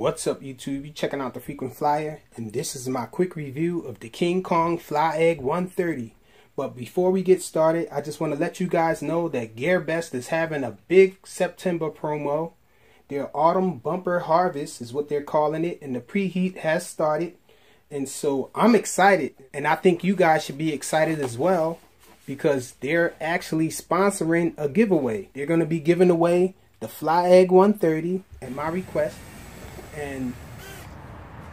What's up, YouTube? You checking out the Frequent Flyer, and this is my quick review of the Kingkong Fly Egg 130. But before we get started, I just want to let you guys know that Gearbest is having a big September promo. Their autumn bumper harvest is what they're calling it, and the preheat has started. And so I'm excited, and I think you guys should be excited as well, because they're actually sponsoring a giveaway. They're going to be giving away the Fly Egg 130 at my request. And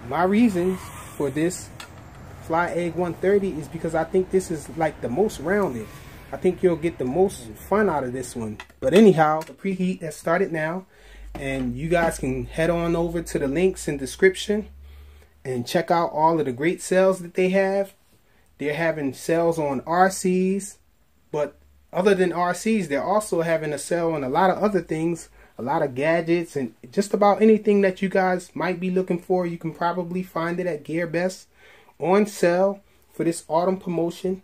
my reasons for this Fly Egg 130 is because I think this is like the most rounded. I think you'll get the most fun out of this one. But anyhow, the preheat has started now, and you guys can head on over to the links in the description and check out all of the great sales that they have. They're having sales on RCs, but other than RCs, they're also having a sale on a lot of other things. A lot of gadgets and just about anything that you guys might be looking for. You can probably find it at Gearbest on sale for this autumn promotion.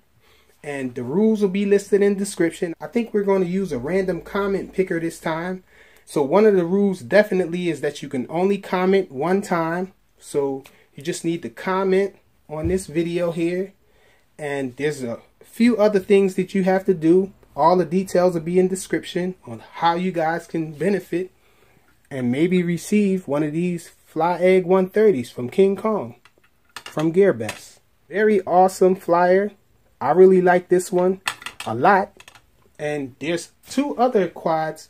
And the rules will be listed in the description. I think we're going to use a random comment picker this time. So one of the rules definitely is that you can only comment one time. So you just need to comment on this video here. And there's a few other things that you have to do. All the details will be in the description on how you guys can benefit and maybe receive one of these Fly Egg 130s from Kingkong, from Gearbest. Very awesome flyer. I really like this one a lot. And there's two other quads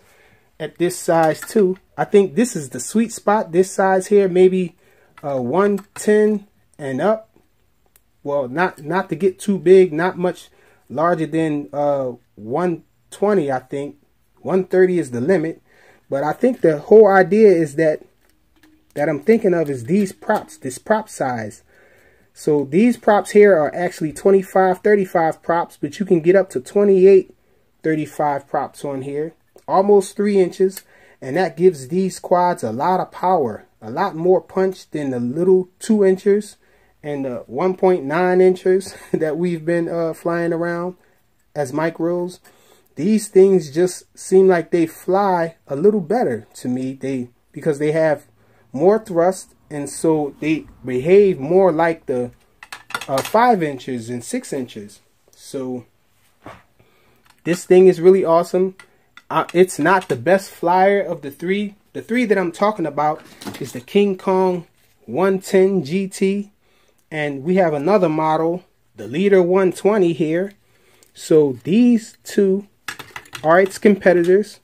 at this size too. I think this is the sweet spot. This size here, maybe 110 and up. Well, not to get too big, not much larger than 120, I think. 130 is the limit. But I think the whole idea is that I'm thinking of is these props, this prop size. So these props here are actually 25, 35 props, but you can get up to 28, 35 props on here. Almost 3 inches. And that gives these quads a lot of power, a lot more punch than the little 2 inches and the 1.9 inches that we've been flying around as micros. These things just seem like they fly a little better to me. Because they have more thrust, and so they behave more like the 5 inches and 6 inches. So this thing is really awesome. It's not the best flyer of the three. The three that I'm talking about is the Kingkong 110 GT. And we have another model, the Leader 120 here. So these two are its competitors.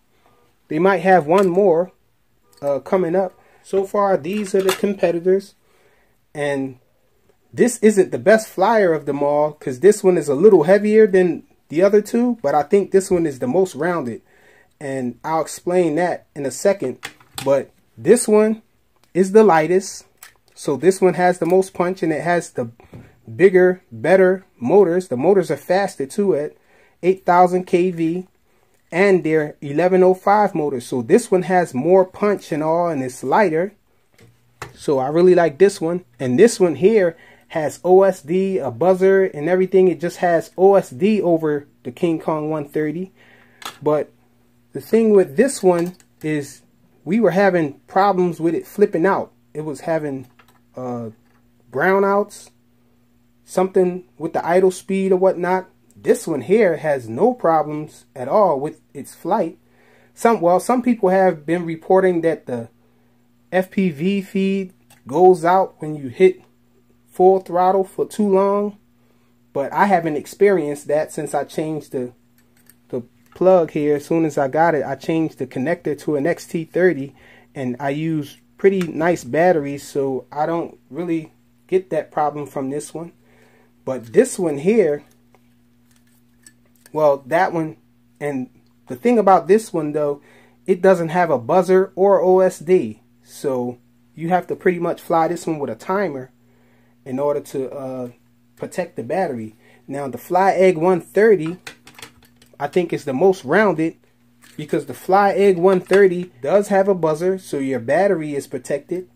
They might have one more coming up. So far, these are the competitors. And this isn't the best flyer of them all, because this one is a little heavier than the other two. But I think this one is the most rounded. And I'll explain that in a second. But this one is the lightest. So this one has the most punch, and it has the bigger, better motors. The motors are faster too at 8,000 kV, and they're 1105 motors. So this one has more punch and all, and it's lighter. So I really like this one. And this one here has OSD, a buzzer, and everything. It just has OSD over the Kingkong 130. But the thing with this one is we were having problems with it flipping out. It was having brownouts, something with the idle speed or whatnot. This one here has no problems at all with its flight. Some people have been reporting that the FPV feed goes out when you hit full throttle for too long, but I haven't experienced that since I changed the plug here. As soon as I got it, I changed the connector to an XT30, and I use pretty nice batteries, so I don't really get that problem from this one. But this one here, well, that one, and the thing about this one though, it doesn't have a buzzer or OSD, so you have to pretty much fly this one with a timer in order to protect the battery. Now the Fly Egg 130, I think is the most rounded, because the Fly Egg 130 does have a buzzer, so your battery is protected.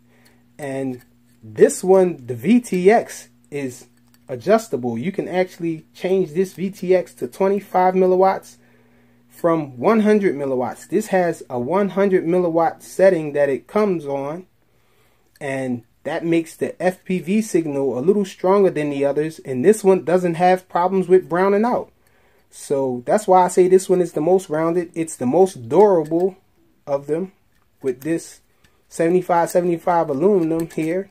And this one, the VTX, is adjustable. You can actually change this VTX to 25 milliwatts from 100 milliwatts. This has a 100 milliwatt setting that it comes on. and that makes the FPV signal a little stronger than the others, and this one doesn't have problems with browning out. So that's why I say this one is the most rounded. It's the most durable of them with this 75/75 aluminum here.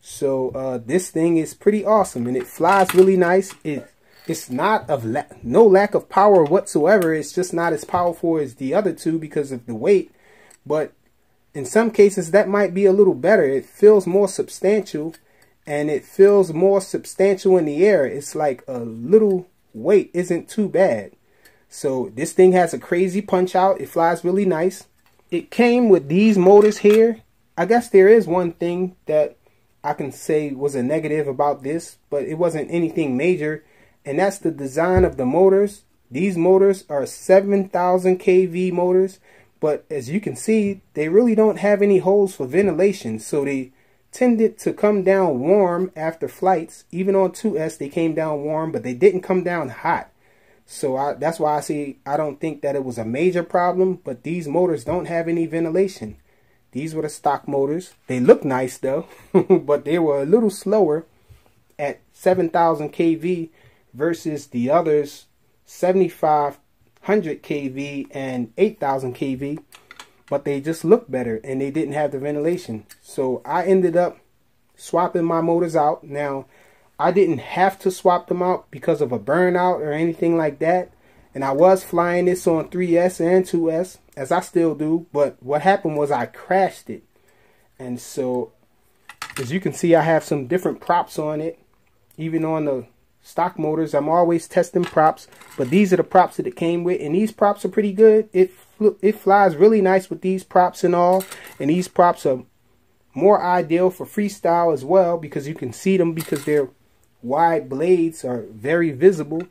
So this thing is pretty awesome, and it flies really nice. It's not of no lack of power whatsoever. It's just not as powerful as the other two because of the weight. But in some cases that might be a little better. It feels more substantial, and it feels more substantial in the air. It's like a little weight isn't too bad. So this thing has a crazy punch out. It flies really nice. It came with these motors here. I guess there is one thing that I can say was a negative about this, but it wasn't anything major, and that's the design of the motors. These motors are 7,000 kV motors, but as you can see, they really don't have any holes for ventilation, so they tended to come down warm after flights. Even on 2S they came down warm, but they didn't come down hot. So that's why I say I don't think that it was a major problem, but these motors don't have any ventilation. These were the stock motors. They look nice though, but they were a little slower at 7,000 kV versus the others 7,500 kV and 8,000 kV, but they just look better and they didn't have the ventilation. So I ended up swapping my motors out. Now, I didn't have to swap them out because of a burnout or anything like that. And I was flying this on 3S and 2S, as I still do. But what happened was I crashed it. And so, as you can see, I have some different props on it. Even on the stock motors, I'm always testing props. But these are the props that it came with. And these props are pretty good. It flies really nice with these props and all. And these props are more ideal for freestyle as well, because you can see them because they're wide blades are very visible.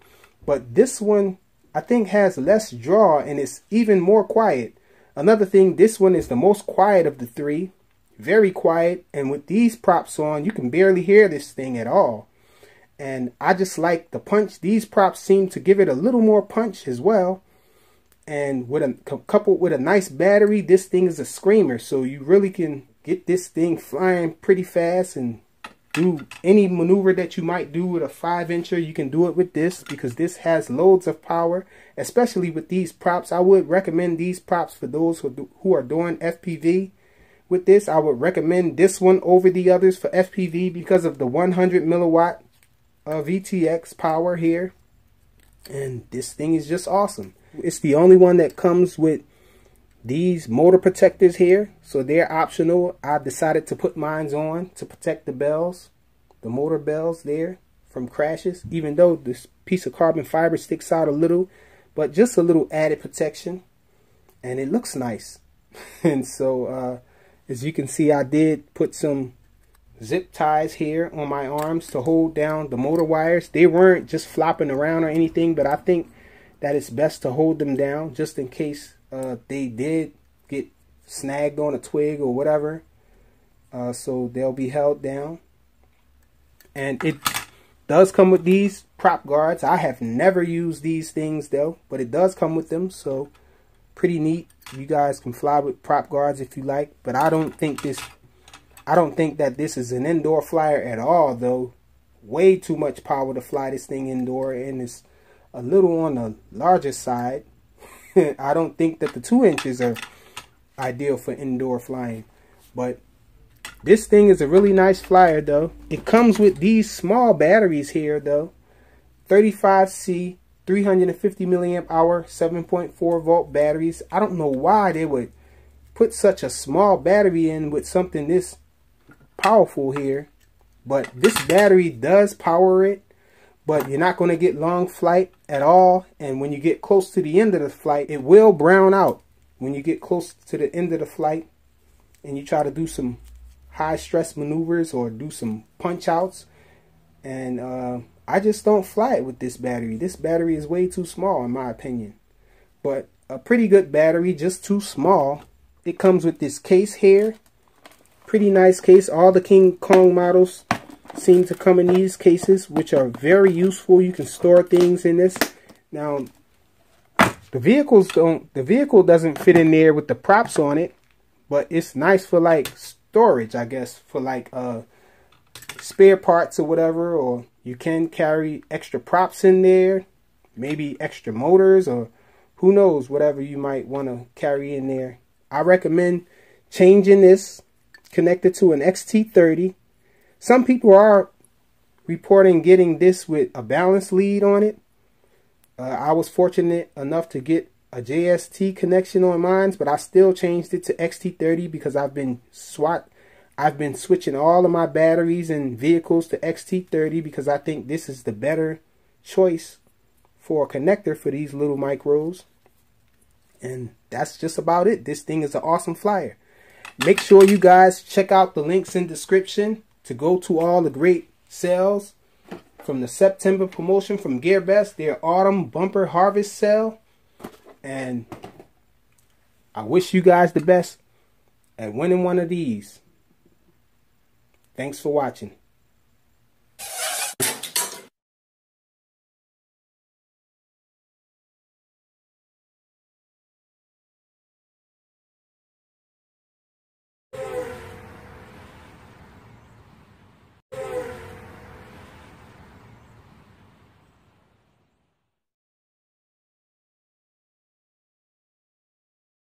But this one I think has less draw and it's even more quiet. Another thing, this one is the most quiet of the three, very quiet, and with these props on you can barely hear this thing at all. And I just like the punch. These props seem to give it a little more punch as well, and with coupled with a nice battery, this thing is a screamer. So you really can get this thing flying pretty fast and do any maneuver that you might do with a 5-incher. You can do it with this because this has loads of power, especially with these props. I would recommend these props for those who are doing FPV with this. I would recommend this one over the others for FPV because of the 100 milliwatt VTX power here. And this thing is just awesome. It's the only one that comes with these motor protectors here, so they're optional. I decided to put mine on to protect the bells, the motor bells there from crashes, even though this piece of carbon fiber sticks out a little, but just a little added protection, and it looks nice. And so as you can see, I did put some zip ties here on my arms to hold down the motor wires. They weren't just flopping around or anything, but I think that it's best to hold them down just in case they did get snagged on a twig or whatever. So they'll be held down. And it does come with these prop guards. I have never used these things though, but it does come with them, so pretty neat. You guys can fly with prop guards if you like, but I don't think that this is an indoor flyer at all though. Way too much power to fly this thing indoor, and it's a little on the larger side. I don't think that the 2 inches are ideal for indoor flying, but this thing is a really nice flyer though. It comes with these small batteries here though, 35C 350 milliamp hour 7.4 volt batteries. I don't know why they would put such a small battery in with something this powerful here, but this battery does power it. But you're not going to get long flight at all. And when you get close to the end of the flight, it will brown out. When you get close to the end of the flight and you try to do some high stress maneuvers or do some punch outs. And I just don't fly it with this battery. This battery is way too small in my opinion. But a pretty good battery, just too small. It comes with this case here. Pretty nice case. All the Kingkong models seem to come in these cases, which are very useful. You can store things in this. Now the vehicle doesn't fit in there with the props on it, but it's nice for like storage, I guess, for like spare parts or whatever, or you can carry extra props in there, maybe extra motors, or who knows, whatever you might want to carry in there. I recommend changing this, connected to an XT30. Some people are reporting getting this with a balance lead on it. I was fortunate enough to get a JST connection on mine, but I still changed it to XT30 because I've been switching all of my batteries and vehicles to XT30 because I think this is the better choice for a connector for these little micros. And that's just about it. This thing is an awesome flyer. Make sure you guys check out the links in the description to go to all the great sales from the September promotion from Gearbest, their autumn bumper harvest sale. And I wish you guys the best at winning one of these. Thanks for watching.